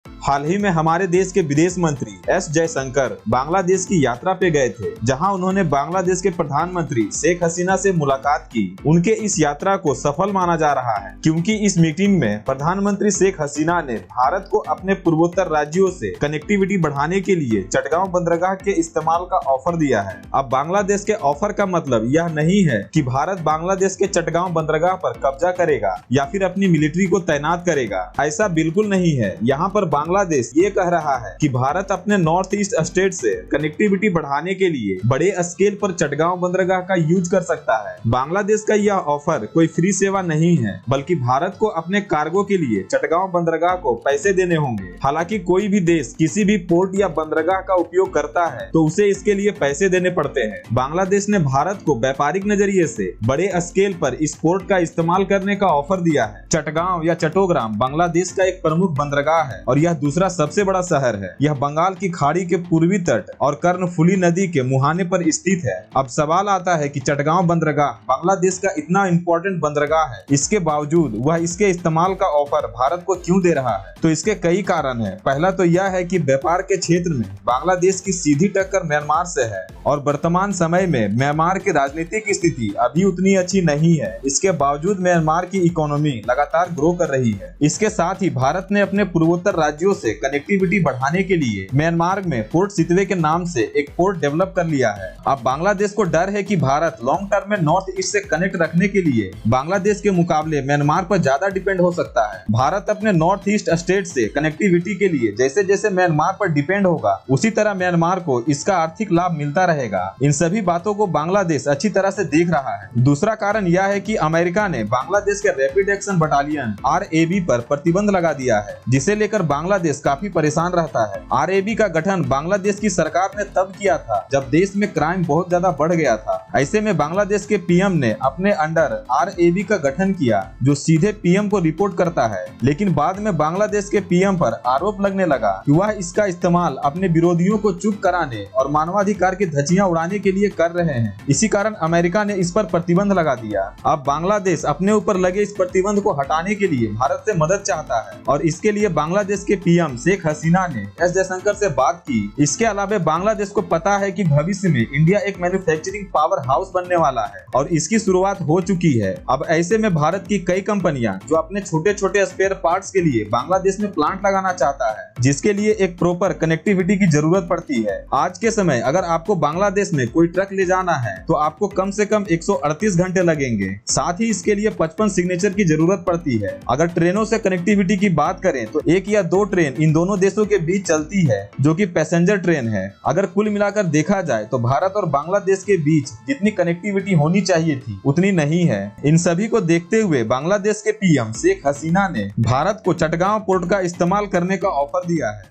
हाल ही में हमारे देश के विदेश मंत्री एस जयशंकर बांग्लादेश की यात्रा पे गए थे, जहां उन्होंने बांग्लादेश के प्रधानमंत्री शेख हसीना से मुलाकात की। उनके इस यात्रा को सफल माना जा रहा है, क्योंकि इस मीटिंग में प्रधानमंत्री शेख हसीना ने भारत को अपने पूर्वोत्तर राज्यों से कनेक्टिविटी बढ़ाने के लिए चटगांव बंदरगाह के इस्तेमाल का ऑफर दिया है। अब बांग्लादेश के ऑफर का मतलब यह नहीं है कि भारत बांग्लादेश के चटगांव बंदरगाह पर कब्जा करेगा या फिर अपनी मिलिट्री को तैनात करेगा। ऐसा बिल्कुल नहीं है। यहाँ पर बांग्लादेश ये कह रहा है कि भारत अपने नॉर्थ ईस्ट स्टेट से कनेक्टिविटी बढ़ाने के लिए बड़े स्केल पर चटगांव बंदरगाह का यूज कर सकता है। बांग्लादेश का यह ऑफर कोई फ्री सेवा नहीं है, बल्कि भारत को अपने कार्गो के लिए चटगांव बंदरगाह को पैसे देने होंगे। हालांकि कोई भी देश किसी भी पोर्ट या बंदरगाह का उपयोग करता है तो उसे इसके लिए पैसे देने पड़ते हैं। बांग्लादेश ने भारत को व्यापारिक नजरिए से बड़े स्केल पर इस पोर्ट का इस्तेमाल करने का ऑफर दिया है। चटगांव या चट्टोग्राम बांग्लादेश का एक प्रमुख बंदरगाह है और यह दूसरा सबसे बड़ा शहर है। यह बंगाल की खाड़ी के पूर्वी तट और कर्णफुली नदी के मुहाने पर स्थित है। अब सवाल आता है कि चटगांव बंदरगाह बांग्लादेश का इतना इम्पोर्टेंट बंदरगाह है, इसके बावजूद वह इसके इस्तेमाल का ऑफर भारत को क्यों दे रहा है? तो इसके कई कारण है। पहला तो यह है कि व्यापार के क्षेत्र में बांग्लादेश की सीधी टक्कर म्यांमार से है और वर्तमान समय में म्यांमार की राजनीतिक स्थिति अभी उतनी अच्छी नहीं है। इसके बावजूद म्यांमार की इकोनॉमी लगातार ग्रो कर रही है। इसके साथ ही भारत ने अपने पूर्वोत्तर राज्यों से कनेक्टिविटी बढ़ाने के लिए म्यांमार में पोर्ट सितवे के नाम से एक पोर्ट डेवलप कर लिया है। अब बांग्लादेश को डर है कि भारत लॉन्ग टर्म में नॉर्थ ईस्ट से कनेक्ट रखने के लिए बांग्लादेश के मुकाबले म्यांमार पर ज्यादा डिपेंड हो सकता है। भारत अपने नॉर्थ ईस्ट स्टेट से कनेक्टिविटी के लिए जैसे जैसे म्यांमार पर डिपेंड होगा, उसी तरह म्यांमार को इसका आर्थिक लाभ मिलता रहेगा। इन सभी बातों को बांग्लादेश अच्छी तरह से देख रहा है। दूसरा कारण यह है कि अमेरिका ने बांग्लादेश के रैपिड एक्शन बटालियन RAB पर प्रतिबंध लगा दिया है, जिसे लेकर बांग्लादेश काफी परेशान रहता है। RAB का गठन बांग्लादेश की सरकार ने तब किया था जब देश में क्राइम बहुत ज्यादा बढ़ गया था। ऐसे में बांग्लादेश के PM ने अपने अंडर RAB का गठन किया, जो सीधे PM को रिपोर्ट करता है। लेकिन बाद में बांग्लादेश के PM पर आरोप लगने लगा कि वह इसका इस्तेमाल अपने विरोधियों को चुप कराने और मानवाधिकार की धज्जियां उड़ाने के लिए कर रहे हैं। इसी कारण अमेरिका ने इस पर प्रतिबंध लगा दिया। अब बांग्लादेश अपने ऊपर लगे इस प्रतिबंध को हटाने के लिए भारत से मदद चाहता है और इसके लिए बांग्लादेश के PM शेख हसीना ने एस जयशंकर से बात की। इसके अलावा बांग्लादेश को पता है कि भविष्य में इंडिया एक मैन्युफैक्चरिंग पावर हाउस बनने वाला है और इसकी शुरुआत हो चुकी है। अब ऐसे में भारत की कई कंपनियां जो अपने छोटे छोटे स्पेयर पार्ट्स के लिए बांग्लादेश में प्लांट लगाना चाहता है, जिसके लिए एक प्रॉपर कनेक्टिविटी की जरूरत पड़ती है। आज के समय अगर आपको बांग्लादेश में कोई ट्रक ले जाना है तो आपको कम से कम 138 घंटे लगेंगे। साथ ही इसके लिए 55 सिग्नेचर की जरूरत पड़ती है। अगर ट्रेनों से कनेक्टिविटी की बात करें तो 1 या 2 ट्रेन इन दोनों देशों के बीच चलती है, जो कि पैसेंजर ट्रेन है। अगर कुल मिलाकर देखा जाए तो भारत और बांग्लादेश के बीच जितनी कनेक्टिविटी होनी चाहिए थी उतनी नहीं है। इन सभी को देखते हुए बांग्लादेश के PM शेख हसीना ने भारत को चटगांव पोर्ट का इस्तेमाल करने का ऑफर दिया है।